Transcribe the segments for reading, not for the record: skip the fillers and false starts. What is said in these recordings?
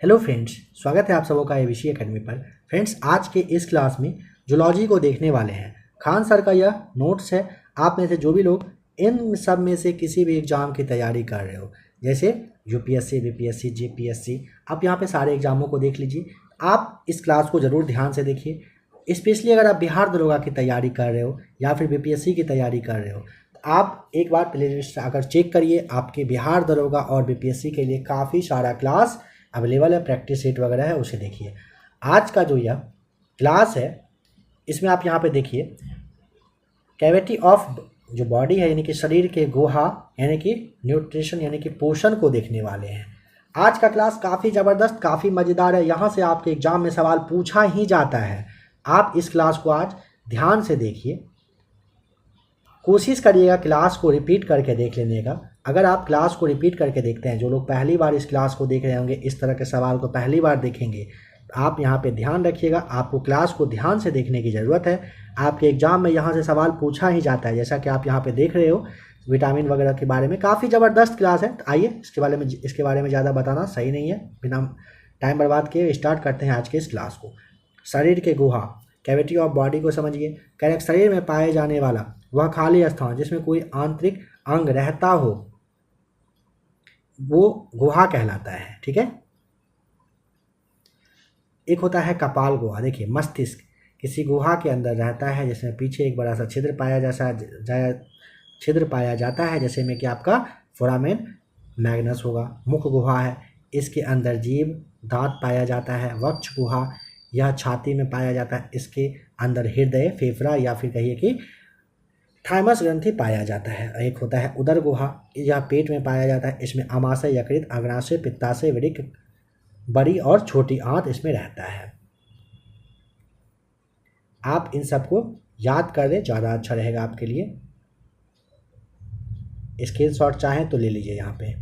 Hello friends, स्वागत है आप सबों का एबीसी एकेडमी पर। फ्रेंड्स, आज के इस क्लास में जूलॉजी को देखने वाले हैं। खान सर का यह नोट्स है। आप में से जो भी लोग इन सब में से किसी भी एग्ज़ाम की तैयारी कर रहे हो, जैसे यूपीएससी, बीपीएससी, जीपीएससी, आप यहाँ पे सारे एग्ज़ामों को देख लीजिए। आप इस क्लास को ज़रूर ध्यान से देखिए। स्पेशली अगर आप बिहार दरोगा की तैयारी कर रहे हो या फिर बीपीएससी की तैयारी कर रहे हो, तो आप एक बार प्ले लिस्ट आकर चेक करिए। आपके बिहार दरोगा और बीपीएससी के लिए काफ़ी सारा क्लास अवेलेबल है, प्रैक्टिस सेट वगैरह है, उसे देखिए। आज का जो यह क्लास है, इसमें आप यहाँ पे देखिए कैविटी ऑफ जो बॉडी है, यानी कि शरीर के गुहा, यानी कि न्यूट्रिशन यानी कि पोषण को देखने वाले हैं। आज का क्लास काफ़ी ज़बरदस्त, काफ़ी मज़ेदार है। यहाँ से आपके एग्जाम में सवाल पूछा ही जाता है। आप इस क्लास को आज ध्यान से देखिए, कोशिश करिएगा क्लास को रिपीट करके देख लेने का। अगर आप क्लास को रिपीट करके देखते हैं, जो लोग पहली बार इस क्लास को देख रहे होंगे, इस तरह के सवाल को पहली बार देखेंगे, तो आप यहाँ पे ध्यान रखिएगा, आपको क्लास को ध्यान से देखने की ज़रूरत है। आपके एग्जाम में यहाँ से सवाल पूछा ही जाता है, जैसा कि आप यहाँ पे देख रहे हो विटामिन वगैरह के बारे में। काफ़ी ज़बरदस्त क्लास है। तो आइए इसके बारे में ज़्यादा बताना सही नहीं है, बिना टाइम बर्बाद किए स्टार्ट करते हैं आज के इस क्लास को। शरीर के गुहा, कैविटी ऑफ बॉडी को समझिए। करेक्ट, शरीर में पाए जाने वाला वह खाली स्थान जिसमें कोई आंतरिक अंग रहता हो, वो गुहा कहलाता है। ठीक है। एक होता है कपाल गुहा। देखिए, मस्तिष्क किसी गुहा के अंदर रहता है, जिसमें पीछे एक बड़ा सा छिद्र पाया जाता है, जैसे में कि आपका फोरामेन मैग्नस होगा। मुख गुहा है, इसके अंदर जीभ, दांत पाया जाता है। वक्ष गुहा, यह छाती में पाया जाता है, इसके अंदर हृदय, फेफड़ा या फिर कहिए कि थाइमस ग्रंथि पाया जाता है। एक होता है उदर गुहा, यह पेट में पाया जाता है, इसमें अमाशय, यकृत, अग्नाशय, पित्ताशय, वृक्क, बड़ी और छोटी आंत इसमें रहता है। आप इन सबको याद कर लें, ज़्यादा अच्छा रहेगा आपके लिए। स्क्रीनशॉट चाहें तो ले लीजिए। यहाँ पे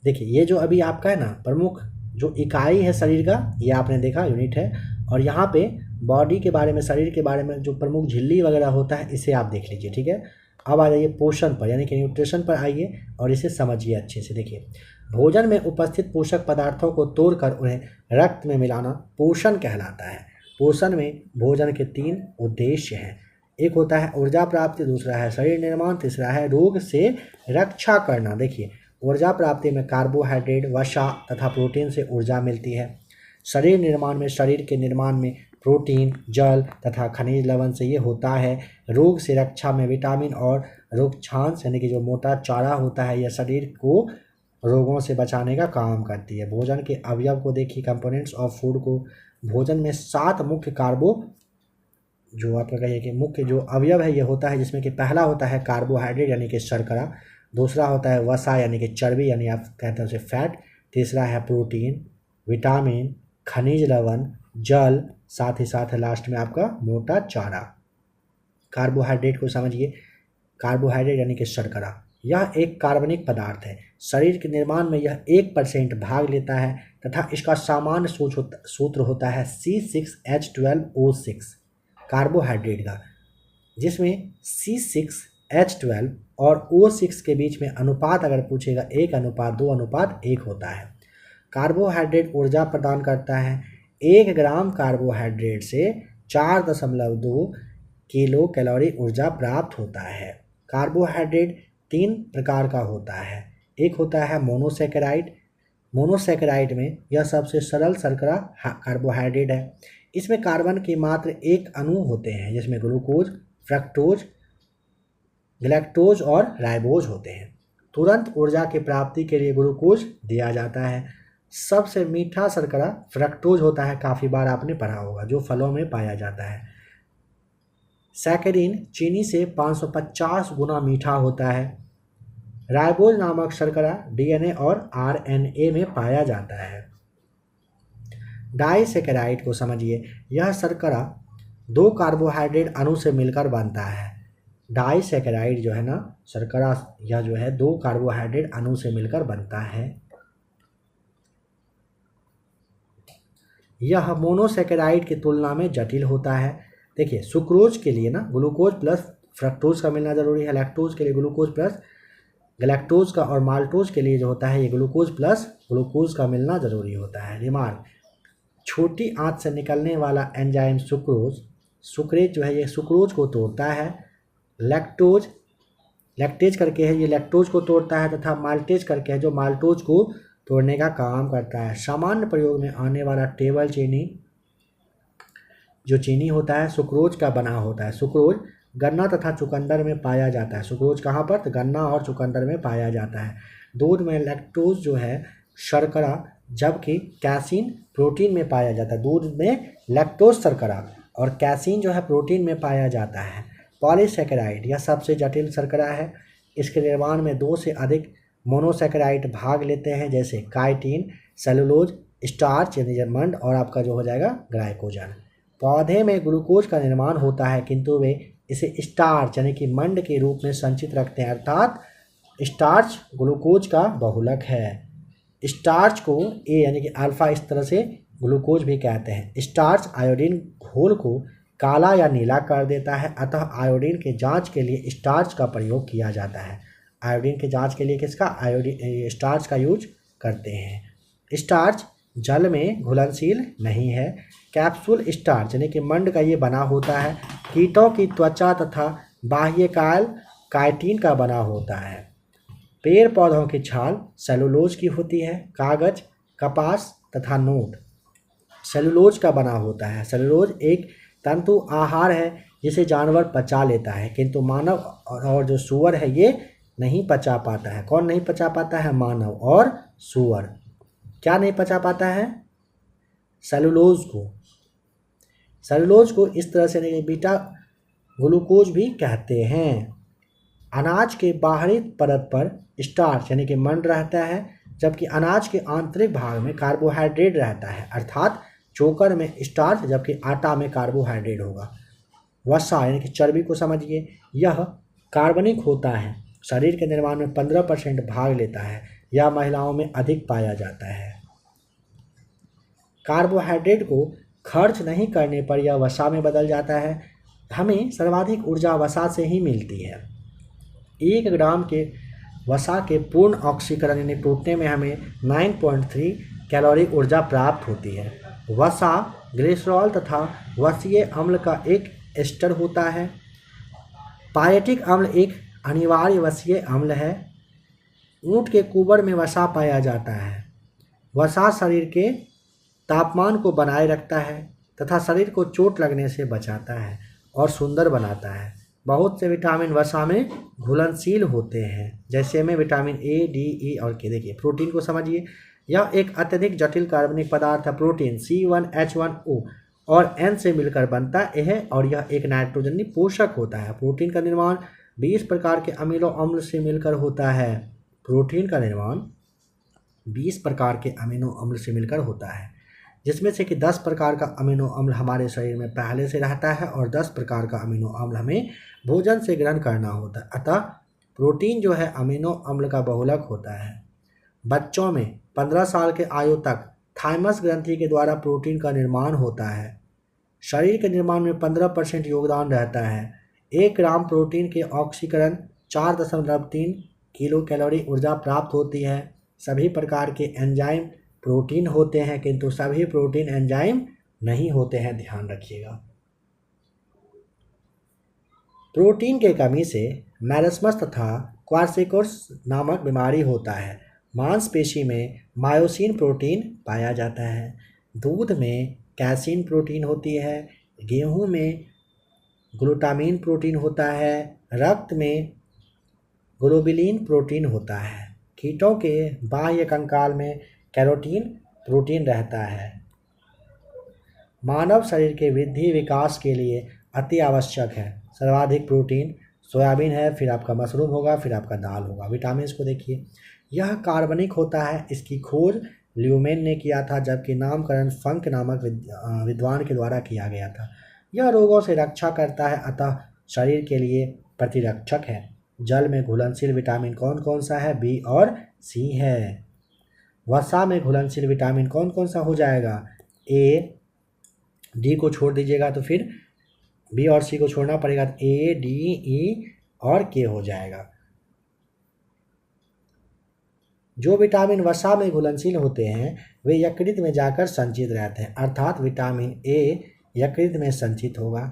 देखिए, ये जो अभी आपका है ना प्रमुख जो इकाई है शरीर का, ये आपने देखा यूनिट है। और यहाँ पे बॉडी के बारे में, शरीर के बारे में जो प्रमुख झिल्ली वगैरह होता है, इसे आप देख लीजिए। ठीक है। अब आ जाइए पोषण पर, यानी कि न्यूट्रिशन पर आइए और इसे समझिए अच्छे से। देखिए, भोजन में उपस्थित पोषक पदार्थों को तोड़कर उन्हें रक्त में मिलाना पोषण कहलाता है। पोषण में भोजन के 3 उद्देश्य हैं। एक होता है ऊर्जा प्राप्ति, दूसरा है शरीर निर्माण, तीसरा है रोग से रक्षा करना। देखिए, ऊर्जा प्राप्ति में कार्बोहाइड्रेट, वसा तथा प्रोटीन से ऊर्जा मिलती है। शरीर निर्माण में शरीर के निर्माण में प्रोटीन, जल तथा खनिज लवण से ये होता है। रोग से रक्षा में विटामिन और रोगक्षांश यानी कि जो मोटा चारा होता है, यह शरीर को रोगों से बचाने का काम करती है। भोजन के अवयव को देखिए, कंपोनेंट्स ऑफ फूड को। भोजन में 7 मुख्य जो आपका कहिए कि मुख्य जो अवयव है ये होता है, जिसमें कि पहला होता है कार्बोहाइड्रेट यानी कि शर्करा, दूसरा होता है वसा यानी कि चर्बी यानी आप कहते हैं उसे फैट, तीसरा है प्रोटीन, विटामिन, खनिज लवण, जल, साथ ही साथ है लास्ट में आपका मोटा चारा। कार्बोहाइड्रेट को समझिए, कार्बोहाइड्रेट यानी कि शर्करा, यह एक कार्बनिक पदार्थ है। शरीर के निर्माण में यह 1% भाग लेता है तथा इसका सामान्य सूत्र होता है C6H12O6 कार्बोहाइड्रेट का, जिसमें C6H12 और O6 के बीच में अनुपात अगर पूछेगा 1:2:1 होता है। कार्बोहाइड्रेट ऊर्जा प्रदान करता है। 1 ग्राम कार्बोहाइड्रेट से 4.2 किलो कैलोरी ऊर्जा प्राप्त होता है। कार्बोहाइड्रेट 3 प्रकार का होता है। एक होता है मोनोसेकेराइड। मोनोसेकेराइड में यह सबसे सरल शर्करा कार्बोहाइड्रेट है। इसमें कार्बन के मात्र 1 अणु होते हैं, जिसमें ग्लूकोज, फ्रक्टोज, ग्लैक्टोज और राइबोज होते हैं। तुरंत ऊर्जा की प्राप्ति के लिए ग्लूकोज दिया जाता है। सबसे मीठा शर्करा फ्रक्टोज होता है, काफ़ी बार आपने पढ़ा होगा, जो फलों में पाया जाता है। सैकरीन चीनी से 550 गुना मीठा होता है। राइबोज नामक शर्करा डीएनए और आरएनए में पाया जाता है। डाइसेकेराइड को समझिए, यह शर्करा 2 कार्बोहाइड्रेट अणु से मिलकर बनता है। डाइसेकेराइड जो है ना शर्करा, यह जो है 2 कार्बोहाइड्रेट अणु से मिलकर बनता है। यह मोनोसेकेराइड की तुलना में जटिल होता है। देखिए, सुक्रोज के लिए ना ग्लूकोज प्लस फ्रक्टोज का मिलना जरूरी है, लैक्टोज के लिए ग्लूकोज प्लस गैलेक्टोज का और माल्टोज के लिए जो होता है ये ग्लूकोज प्लस ग्लूकोज का मिलना ज़रूरी होता है। रिमार्क, छोटी आंत से निकलने वाला एंजाइम सुक्रोज, सुक्रेज जो है ये सुक्रोज को तोड़ता है। लैक्टोज, लैक्टेज करके है ये लैक्टोज को तोड़ता है, तथा माल्टेज करके है जो माल्टोज को तोड़ने का काम करता है। सामान्य प्रयोग में आने वाला टेबल चीनी जो चीनी होता है सुक्रोज का बना होता है। सुक्रोज गन्ना तथा चुकंदर में पाया जाता है। सुक्रोज कहाँ पर? तो गन्ना और चुकंदर में पाया जाता है। दूध में लैक्टोज जो है शर्करा, जबकि कैसीन प्रोटीन में पाया जाता है। दूध में लैक्टोज शर्करा और कैसीन जो है प्रोटीन में पाया जाता है। पॉलीसैकेराइड यह सबसे जटिल शर्करा है। इसके निर्माण में 2 से अधिक मोनोसैकेराइड भाग लेते हैं, जैसे काइटिन, सेलुलोज, स्टार्च यानी मंड और आपका जो हो जाएगा ग्लाइकोजन। पौधे में ग्लूकोज का निर्माण होता है, किंतु वे इसे स्टार्च यानी कि मंड के रूप में संचित रखते हैं, अर्थात स्टार्च ग्लूकोज का बहुलक है। स्टार्च को ए यानी कि अल्फा इस तरह से ग्लूकोज भी कहते हैं। स्टार्च आयोडीन घोल को काला या नीला कर देता है, अतः आयोडीन के जांच के लिए स्टार्च का प्रयोग किया जाता है। आयोडीन के जांच के लिए किसका? आयोडीन स्टार्च का यूज करते हैं। स्टार्च जल में घुलनशील नहीं है। कैप्सूल स्टार्च यानी कि मंड का ये बना होता है। कीटों की त्वचा तथा बाह्यकाल काइटिन का बना होता है। पेड़ पौधों की छाल सेलुलोज की होती है। कागज, कपास तथा नोट सेलुलोज का बना होता है। सेलुलोज एक तंतु आहार है जिसे जानवर पचा लेता है, किंतु मानव और जो सूअर है ये नहीं पचा पाता है। कौन नहीं पचा पाता है? मानव और सूअर। क्या नहीं पचा पाता है? सेलुलोज को। सेलुलोज को इस तरह से बीटा ग्लूकोज भी कहते हैं। अनाज के बाहरी परत पर स्टार्च यानी कि मंड रहता है, जबकि अनाज के आंतरिक भाग में कार्बोहाइड्रेट रहता है, अर्थात चोकर में स्टार्च जबकि आटा में कार्बोहाइड्रेट होगा। वसा यानी कि चर्बी को समझिए, यह कार्बनिक होता है, शरीर के निर्माण में 15% भाग लेता है। यह महिलाओं में अधिक पाया जाता है। कार्बोहाइड्रेट को खर्च नहीं करने पर यह वसा में बदल जाता है। हमें सर्वाधिक ऊर्जा वसा से ही मिलती है। 1 ग्राम के वसा के पूर्ण ऑक्सीकरण यानी टूटने में हमें 9.3 कैलोरी ऊर्जा प्राप्त होती है। वसा ग्लिसरॉल तथा वसीय अम्ल का एक एस्टर होता है। पायरेटिक अम्ल एक अनिवार्य वसीय अम्ल है। ऊँट के कुबर में वसा पाया जाता है। वसा शरीर के तापमान को बनाए रखता है तथा शरीर को चोट लगने से बचाता है और सुंदर बनाता है। बहुत से विटामिन वसा में घुलनशील होते हैं, जैसे में विटामिन ए, डी, ई और के। देखिए प्रोटीन को समझिए, यह एक अत्यधिक जटिल कार्बनिक पदार्थ है। प्रोटीन C1H1O और N से मिलकर बनता है और यह एक नाइट्रोजनी पोषक होता है। प्रोटीन का निर्माण 20 प्रकार के अमीनो अम्ल से मिलकर होता है। प्रोटीन का निर्माण 20 प्रकार के अमीनो अम्ल से मिलकर होता है, जिसमें से कि 10 प्रकार का अमीनो अम्ल हमारे शरीर में पहले से रहता है और 10 प्रकार का अमीनो अम्ल हमें भोजन से ग्रहण करना होता है। अतः प्रोटीन जो है अमीनो अम्ल का बहुलक होता है। बच्चों में 15 साल के आयु तक थाइमस ग्रंथि के द्वारा प्रोटीन का निर्माण होता है। शरीर के निर्माण में 15% योगदान रहता है। 1 ग्राम प्रोटीन के ऑक्सीकरण 4.3 किलो कैलोरी ऊर्जा प्राप्त होती है। सभी प्रकार के एंजाइम प्रोटीन होते हैं, किंतु सभी प्रोटीन एंजाइम नहीं होते हैं, ध्यान रखिएगा। प्रोटीन के कमी से मैरस्मस तथा क्वार्सिकोर्स नामक बीमारी होता है। मांसपेशी में मायोसिन प्रोटीन पाया जाता है। दूध में कैसीन प्रोटीन होती है। गेहूं में ग्लूटामीन प्रोटीन होता है। रक्त में ग्लोबुलिन प्रोटीन होता है। कीटों के बाह्य कंकाल में कैरोटीन प्रोटीन रहता है। मानव शरीर के वृद्धि विकास के लिए अति आवश्यक है। सर्वाधिक प्रोटीन सोयाबीन है, फिर आपका मशरूम होगा, फिर आपका दाल होगा। विटामिन को देखिए, यह कार्बनिक होता है। इसकी खोज ल्यूमेन ने किया था, जबकि नामकरण फंक नामक विद्वान के द्वारा किया गया था। यह रोगों से रक्षा करता है, अतः शरीर के लिए प्रतिरक्षक है। जल में घुलनशील विटामिन कौन कौन सा है? बी और सी है। वसा में घुलनशील विटामिन कौन कौन सा हो जाएगा? ए, डी को छोड़ दीजिएगा तो फिर बी और सी को छोड़ना पड़ेगा, तो ए, डी, ई और के हो जाएगा। जो विटामिन वसा में घुलनशील होते हैं वे यकृत में जाकर संचित रहते हैं, अर्थात विटामिन ए यकृत में संचित होगा।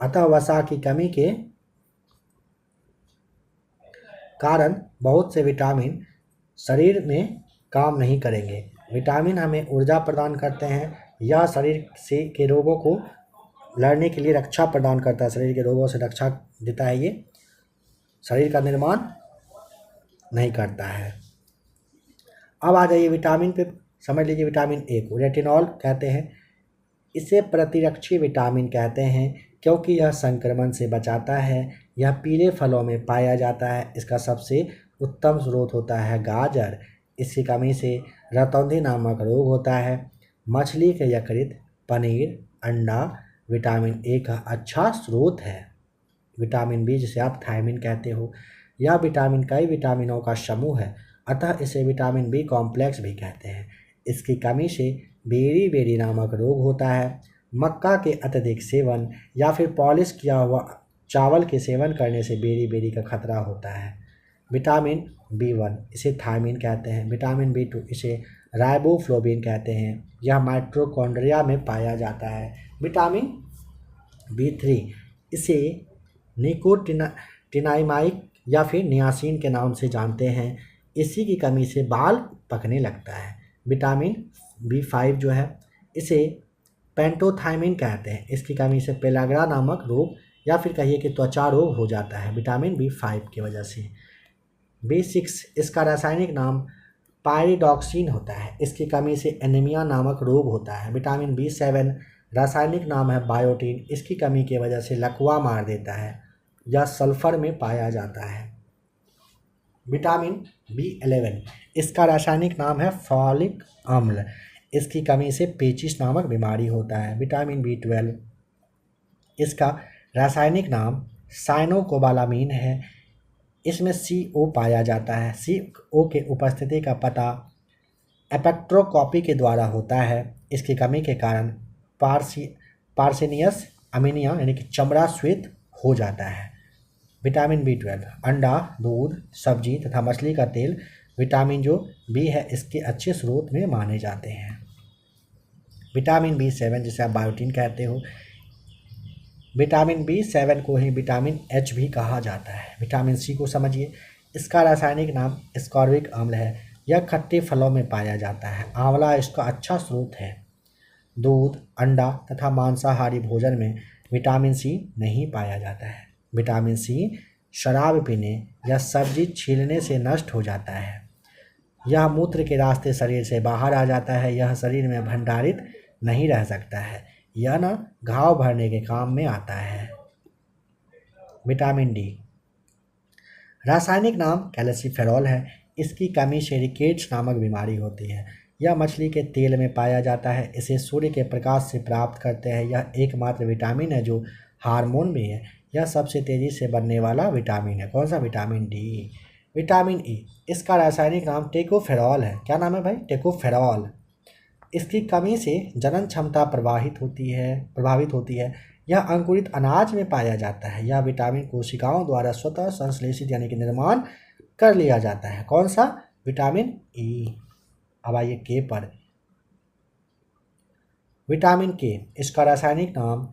अतः वसा की कमी के कारण बहुत से विटामिन शरीर में काम नहीं करेंगे। विटामिन हमें ऊर्जा प्रदान करते हैं, यह शरीर से के रोगों को लड़ने के लिए रक्षा प्रदान करता है, शरीर के रोगों से रक्षा देता है, ये शरीर का निर्माण नहीं करता है। अब आ जाइए विटामिन पे, समझ लीजिए विटामिन ए को रेटिनॉल कहते हैं। इसे प्रतिरक्षी विटामिन कहते हैं क्योंकि यह संक्रमण से बचाता है। यह पीले फलों में पाया जाता है। इसका सबसे उत्तम स्रोत होता है गाजर। इसकी कमी से रतौंधी नामक रोग होता है। मछली के यकृत, पनीर, अंडा विटामिन ए का अच्छा स्रोत है। विटामिन बी जिसे आप थायमिन कहते हो, यह विटामिन कई विटामिनों का समूह है, अतः इसे विटामिन बी कॉम्प्लेक्स भी कहते हैं। इसकी कमी से बेरी बेरी नामक रोग होता है। मक्का के अत्यधिक सेवन या फिर पॉलिश किया हुआ चावल के सेवन करने से बेरी बेरी का खतरा होता है। विटामिन बी1 इसे थायमिन कहते हैं। विटामिन बी2 इसे राइबोफ्लोविन कहते हैं। यह माइटोकॉन्ड्रिया में पाया जाता है। विटामिन बी3 इसे निकोटिनामाइड या फिर नियासिन के नाम से जानते हैं। इसी की कमी से बाल पकने लगता है। विटामिन बी5 जो है इसे पेंटोथायमिन कहते हैं। इसकी कमी से पेलाग्रा नामक रोग या फिर कहिए कि त्वचा रोग हो जाता है विटामिन बी5 की वजह से। बी6 इसका रासायनिक नाम पायरिडॉक्सिन होता है। इसकी कमी से एनीमिया नामक रोग होता है। विटामिन बी7 रासायनिक नाम है बायोटीन। इसकी कमी की वजह से लकवा मार देता है। यह सल्फर में पाया जाता है। विटामिन बी11 इसका रासायनिक नाम है फॉलिक अम्ल। इसकी कमी से पेचिश नामक बीमारी होता है। विटामिन बी12 इसका रासायनिक नाम साइनोकोबालामीन है। इसमें CO पाया जाता है। CO के उपस्थिति का पता एपेक्ट्रोस्कोपी के द्वारा होता है। इसकी कमी के कारण पार्सिनियस अमीनिया यानी कि चमड़ा श्वेत हो जाता है। विटामिन बी12 अंडा, दूध, सब्जी तथा मछली का तेल विटामिन जो बी है इसके अच्छे स्रोत में माने जाते हैं। विटामिन बी7 जिसे आप बायोटीन कहते हो, विटामिन बी7 को ही विटामिन H भी कहा जाता है। विटामिन सी को समझिए, इसका रासायनिक नाम स्कॉर्बिक अम्ल है। यह खट्टे फलों में पाया जाता है। आंवला इसका अच्छा स्रोत है। दूध, अंडा तथा मांसाहारी भोजन में विटामिन सी नहीं पाया जाता है। विटामिन सी शराब पीने या सब्जी छीलने से नष्ट हो जाता है। यह मूत्र के रास्ते शरीर से बाहर आ जाता है। यह शरीर में भंडारित नहीं रह सकता है। यह ना घाव भरने के काम में आता है। विटामिन डी रासायनिक नाम कैल्सिफेरॉल है। इसकी कमी से रिकेट्स नामक बीमारी होती है। यह मछली के तेल में पाया जाता है। इसे सूर्य के प्रकाश से प्राप्त करते हैं। यह एकमात्र विटामिन है जो हार्मोन भी है। यह सबसे तेज़ी से बनने वाला विटामिन है। कौन सा? Vitamin D. विटामिन ई इसका रासायनिक नाम टेकोफेरॉल है। क्या नाम है भाई? टेकोफेरॉल। इसकी कमी से जनन क्षमता प्रभावित होती है। यह अंकुरित अनाज में पाया जाता है। यह विटामिन कोशिकाओं द्वारा स्वतः संश्लेषित यानी कि निर्माण कर लिया जाता है। कौन सा? Vitamin E. अब आइए के पर। विटामिन के इसका रासायनिक नाम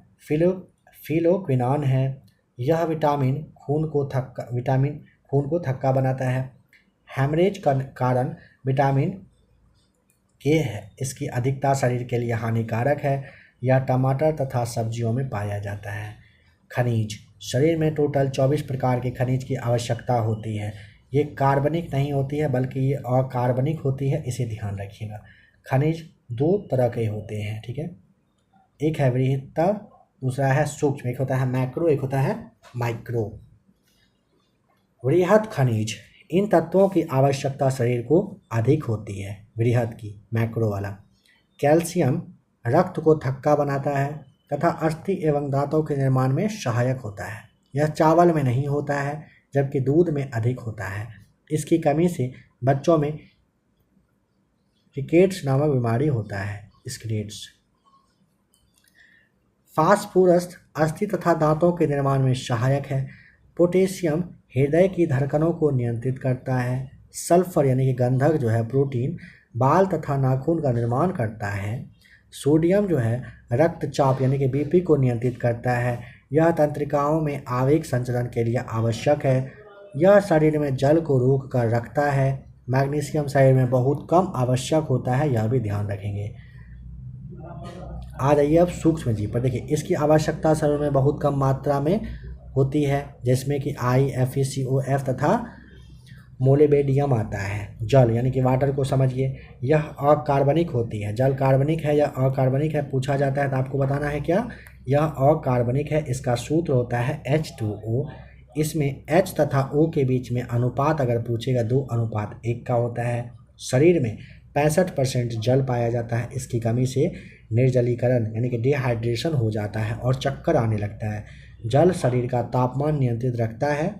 फिलोक्विनान है। यह विटामिन खून को थक्का बनाता है। हेमरेज का कारण विटामिन के है। इसकी अधिकता शरीर के लिए हानिकारक है। यह टमाटर तथा सब्जियों में पाया जाता है। खनिज शरीर में टोटल 24 प्रकार के खनिज की आवश्यकता होती है। ये कार्बनिक नहीं होती है बल्कि ये अकार्बनिक होती है, इसे ध्यान रखिएगा। खनिज दो तरह के होते हैं, ठीक है। एक है वृहत्तर, दूसरा है सूक्ष्म। एक होता है मैक्रो, एक होता है माइक्रो। वृहत खनिज, इन तत्वों की आवश्यकता शरीर को अधिक होती है। वृहत की, मैक्रो वाला। कैल्शियम रक्त को थक्का बनाता है तथा अस्थि एवं दांतों के निर्माण में सहायक होता है। यह चावल में नहीं होता है जबकि दूध में अधिक होता है। इसकी कमी से बच्चों में रिकेट्स नामक बीमारी होता है। स्क्लेट्स। फास्फोरस अस्थि तथा दांतों के निर्माण में सहायक है। पोटेशियम हृदय की धड़कनों को नियंत्रित करता है। सल्फर यानी कि गंधक जो है प्रोटीन बाल तथा नाखून का निर्माण करता है। सोडियम जो है रक्तचाप यानी कि बीपी को नियंत्रित करता है। यह तंत्रिकाओं में आवेग संचलन के लिए आवश्यक है। यह शरीर में जल को रोक कर रखता है। मैग्नीशियम शरीर में बहुत कम आवश्यक होता है, यह भी ध्यान रखेंगे। आ जाइए अब सूक्ष्म जीव पर। देखिए इसकी आवश्यकता शरीर में बहुत कम मात्रा में होती है, जिसमें कि IFECOF तथा मोलिबेडियम आता है। जल यानी कि वाटर को समझिए, यह अकार्बनिक होती है। जल कार्बनिक है या अकार्बनिक है पूछा जाता है तो आपको बताना है क्या, यह अकार्बनिक है। इसका सूत्र होता है H2O। इसमें H तथा O के बीच में अनुपात अगर पूछेगा 2:1 का होता है। शरीर में 65% जल पाया जाता है। इसकी कमी से निर्जलीकरण यानी कि डिहाइड्रेशन हो जाता है और चक्कर आने लगता है। जल शरीर का तापमान नियंत्रित रखता है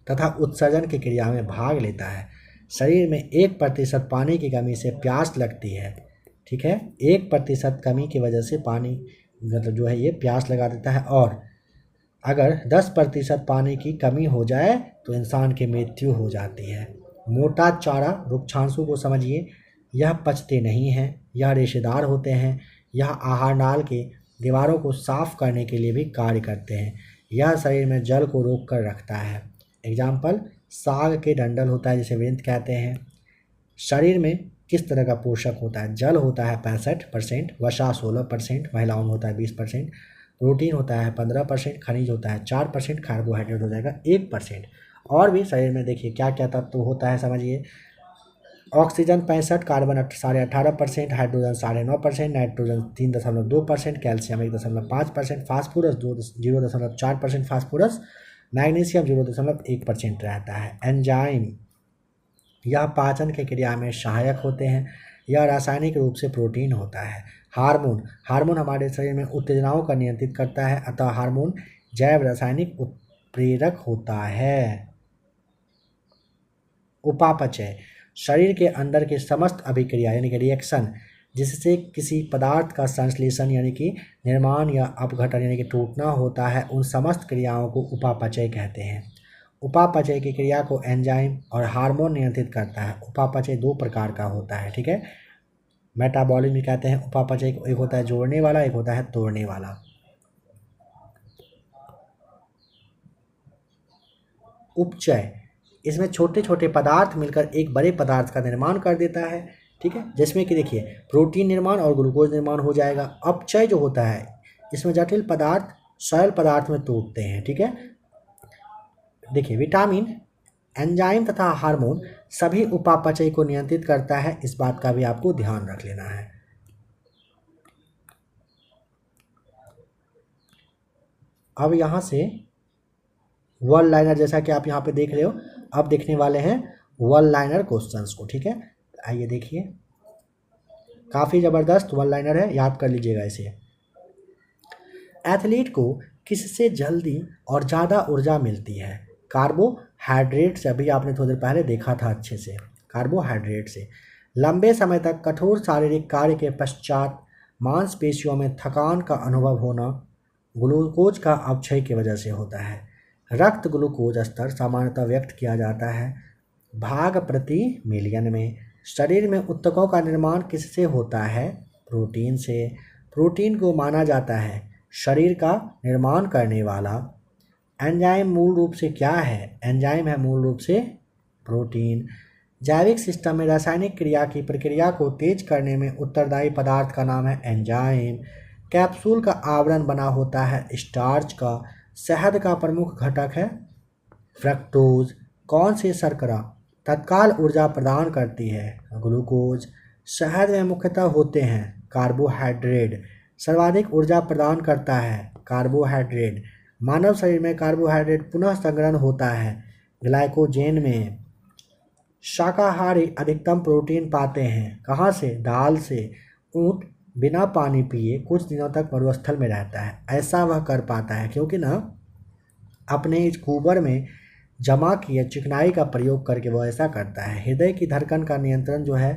तथा उत्सर्जन की क्रिया में भाग लेता है। शरीर में 1% पानी की कमी से प्यास लगती है। ठीक है, 1% कमी की वजह से पानी मतलब जो है ये प्यास लगा देता है। और अगर 10% पानी की कमी हो जाए तो इंसान की मृत्यु हो जाती है। मोटा चारा वृक्षांशों को समझिए, यह पचते नहीं हैं, यह रेशेदार होते हैं। यह आहार नाल के दीवारों को साफ करने के लिए भी कार्य करते हैं। यह शरीर में जल को रोक कर रखता है। एग्जाम्पल, साग के डंडल होता है जिसे विंत कहते हैं। शरीर में किस तरह का पोषक होता है, जल होता है 65%, वसा 16%, महिलाओं में होता है 20%, प्रोटीन होता है 15%, खनिज होता है 4%, कार्बोहाइड्रेट हो जाएगा 1%। और भी शरीर में देखिए क्या क्या तत्व होता है समझिए। Oxygen 65, carbon 18.5%, hydrogen 9.5%, nitrogen 3.2%, calcium 1.5%, phosphorus 0.4% phosphorus, magnesium 0.1% रहता है। एंजाइम यह पाचन की क्रिया में सहायक होते हैं। यह रासायनिक रूप से प्रोटीन होता है। हार्मोन हमारे शरीर में उत्तेजनाओं का नियंत्रित करता है, अतः हार्मोन जैव रासायनिक उत्प्रेरक होता है। उपापचय शरीर के अंदर के समस्त अभिक्रिया यानी कि रिएक्शन जिससे किसी पदार्थ का संश्लेषण यानी कि निर्माण या अपघटन यानी कि टूटना होता है, उन समस्त क्रियाओं को उपापचय कहते हैं। उपापचय की क्रिया को एंजाइम और हार्मोन नियंत्रित करता है। उपापचय 2 प्रकार का होता है। ठीक है, मेटाबॉलिज्म कहते हैं उपापचय को, एक होता है जोड़ने वाला, एक होता है तोड़ने वाला। उपचय इसमें छोटे छोटे पदार्थ मिलकर एक बड़े पदार्थ का निर्माण कर देता है। ठीक है, जिसमें कि देखिए प्रोटीन निर्माण और ग्लूकोज निर्माण हो जाएगा। अपचय जो होता है इसमें जटिल पदार्थ सरल पदार्थ में टूटते हैं। ठीक है, देखिए विटामिन, एंजाइम तथा हार्मोन सभी उपापचय को नियंत्रित करता है। इस बात का भी आपको ध्यान रख लेना है। अब यहाँ से वन लाइनर जैसा कि आप यहाँ पे देख रहे हो, अब देखने वाले हैं वन लाइनर क्वेश्चंस को। ठीक है, आइए देखिए, काफ़ी ज़बरदस्त वन लाइनर है, याद कर लीजिएगा इसे। एथलीट को किससे जल्दी और ज़्यादा ऊर्जा मिलती है? कार्बोहाइड्रेट से। अभी आपने थोड़ी देर पहले देखा था अच्छे से, कार्बोहाइड्रेट से। लंबे समय तक कठोर शारीरिक कार्य के पश्चात मांसपेशियों में थकान का अनुभव होना ग्लूकोज का अपक्षय की वजह से होता है। रक्त ग्लूकोज स्तर सामान्यतः व्यक्त किया जाता है भाग प्रति मिलियन में। शरीर में ऊतकों का निर्माण किससे होता है? प्रोटीन से। प्रोटीन को माना जाता है शरीर का निर्माण करने वाला। एंजाइम मूल रूप से क्या है? एंजाइम है मूल रूप से प्रोटीन। जैविक सिस्टम में रासायनिक क्रिया की प्रक्रिया को तेज करने में उत्तरदायी पदार्थ का नाम है एंजाइम। कैप्सूल का आवरण बना होता है स्टार्च का। शहद का प्रमुख घटक है फ्रक्टोज। कौन सी शर्करा तत्काल ऊर्जा प्रदान करती है? ग्लूकोज। शहद में मुख्यतः होते हैं कार्बोहाइड्रेट। सर्वाधिक ऊर्जा प्रदान करता है कार्बोहाइड्रेट। मानव शरीर में कार्बोहाइड्रेट पुनः संग्रहण होता है ग्लाइकोजेन में। शाकाहारी अधिकतम प्रोटीन पाते हैं कहाँ से? दाल से। ऊँट बिना पानी पिए कुछ दिनों तक मरुस्थल में रहता है। ऐसा वह कर पाता है क्योंकि ना अपने इस कुबर में जमा किए चिकनाई का प्रयोग करके वह ऐसा करता है। हृदय की धड़कन का नियंत्रण जो है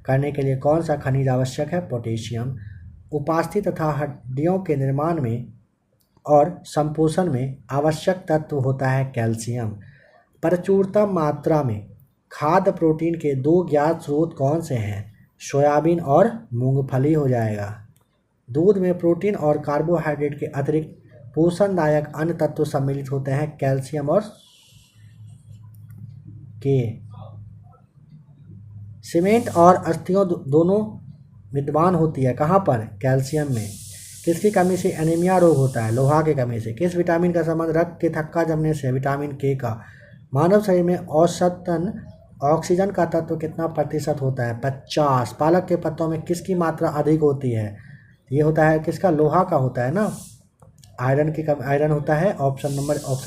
करने के लिए कौन सा खनिज आवश्यक है? पोटेशियम। उपास्थि तथा हड्डियों के निर्माण में और संपोषण में आवश्यक तत्व होता है कैल्शियम। प्रचुरतम मात्रा में खाद्य प्रोटीन के दो ज्ञात स्रोत कौन से हैं? सोयाबीन और मूंगफली हो जाएगा। दूध में प्रोटीन और कार्बोहाइड्रेट के अतिरिक्त पोषणदायक अन्य तत्व सम्मिलित होते हैं, कैल्शियम और के। सीमेंट और अस्थियों दोनों विद्यमान होती है कहाँ पर? कैल्शियम में। किसकी कमी से एनीमिया रोग होता है? लोहा की कमी से। किस विटामिन का संबंध रक्त के थक्का जमने से? विटामिन के का। मानव शरीर में औसतन ऑक्सीजन का तत्व कितना प्रतिशत होता है? 50। पालक के पत्तों में किसकी मात्रा अधिक होती है? ये होता है किसका? लोहा का होता है ना। आयरन की कम आयरन होता है। ऑप्शन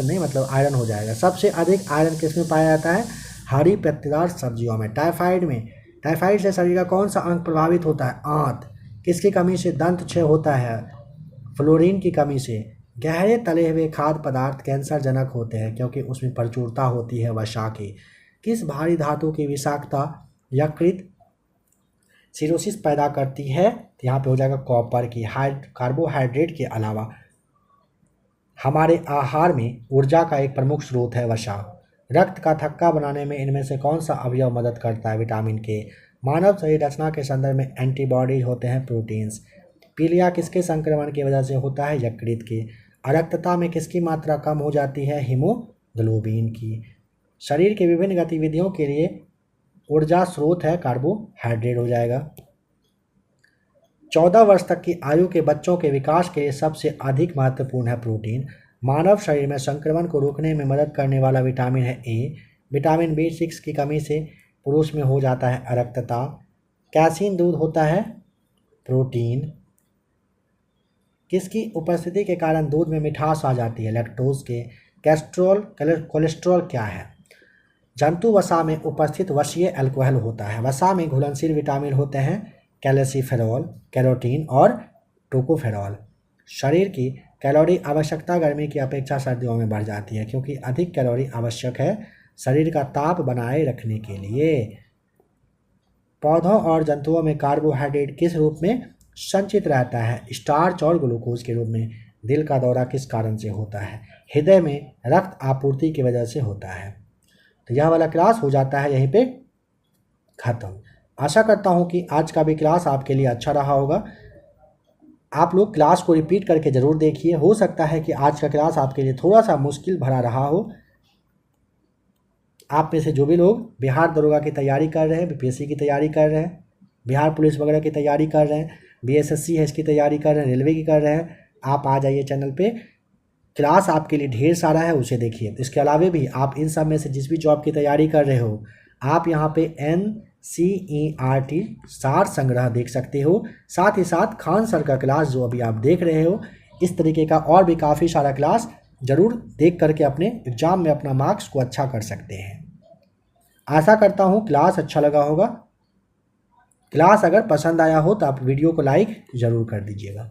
नहीं, मतलब आयरन हो जाएगा। सबसे अधिक आयरन किस में पाया जाता है? हरी पत्तेदार सब्जियों में। टाइफाइड से शरीर का कौन सा अंग प्रभावित होता है? आंत। किसकी कमी से दंत क्षय होता है? फ्लोरीन की कमी से। गहरे तले हुए खाद्य पदार्थ कैंसर जनक होते हैं क्योंकि उसमें प्रचुरता होती है वसा की। किस भारी धातु की विषाक्तता यकृत सिरोसिस पैदा करती है? तो यहाँ पे हो जाएगा कॉपर की। कार्बोहाइड्रेट के अलावा हमारे आहार में ऊर्जा का एक प्रमुख स्रोत है वसा। रक्त का थक्का बनाने में इनमें से कौन सा अवयव मदद करता है? विटामिन के। मानव शरीर रचना के संदर्भ में एंटीबॉडीज होते हैं, प्रोटीन्स। पीलिया किसके संक्रमण की वजह से होता है? यकृत के। अरक्तता में किसकी मात्रा कम हो जाती है? हीमोग्लोबिन की। शरीर की विभिन्न गतिविधियों के लिए ऊर्जा स्रोत है कार्बोहाइड्रेट हो जाएगा। 14 वर्ष तक की आयु के बच्चों के विकास के लिए सबसे अधिक महत्वपूर्ण है प्रोटीन। मानव शरीर में संक्रमण को रोकने में मदद करने वाला विटामिन है ए। विटामिन B6 की कमी से पुरुष में हो जाता है अरक्तता। कैसीन दूध होता है प्रोटीन। किसकी उपस्थिति के कारण दूध में मिठास आ जाती है? लैक्टोज के। कोलेस्ट्रॉल क्या है? जंतु वसा में उपस्थित वसीय अल्कोहल होता है। वसा में घुलनशील विटामिन होते हैं कैल्सिफेरॉल, कैरोटीन और टोकोफेरॉल। शरीर की कैलोरी आवश्यकता गर्मी की अपेक्षा सर्दियों में बढ़ जाती है क्योंकि अधिक कैलोरी आवश्यक है शरीर का ताप बनाए रखने के लिए। पौधों और जंतुओं में कार्बोहाइड्रेट किस रूप में संचित रहता है? स्टार्च और ग्लूकोज के रूप में। दिल का दौरा किस कारण से होता है? हृदय में रक्त आपूर्ति की वजह से होता है। तो यह वाला क्लास हो जाता है यहीं पे खत्म। आशा करता हूँ कि आज का भी क्लास आपके लिए अच्छा रहा होगा। आप लोग क्लास को रिपीट करके ज़रूर देखिए। हो सकता है कि आज का क्लास आपके लिए थोड़ा सा मुश्किल भरा रहा हो। आप में से जो भी लोग बिहार दरोगा की तैयारी कर रहे हैं, बीपीएससी की तैयारी कर रहे हैं, बिहार पुलिस वगैरह की तैयारी कर रहे हैं, बीएसएससी है इसकी तैयारी कर रहे हैं, रेलवे की कर रहे हैं, आप आ जाइए चैनल पे। क्लास आपके लिए ढेर सारा है, उसे देखिए। इसके अलावा भी आप इन सब में से जिस भी जॉब की तैयारी कर रहे हो, आप यहाँ पे NCERT सार संग्रह देख सकते हो। साथ ही साथ खान सर का क्लास जो अभी आप देख रहे हो, इस तरीके का और भी काफ़ी सारा क्लास ज़रूर देख करके अपने एग्ज़ाम में अपना मार्क्स को अच्छा कर सकते हैं। आशा करता हूँ क्लास अच्छा लगा होगा। क्लास अगर पसंद आया हो तो आप वीडियो को लाइक ज़रूर कर दीजिएगा।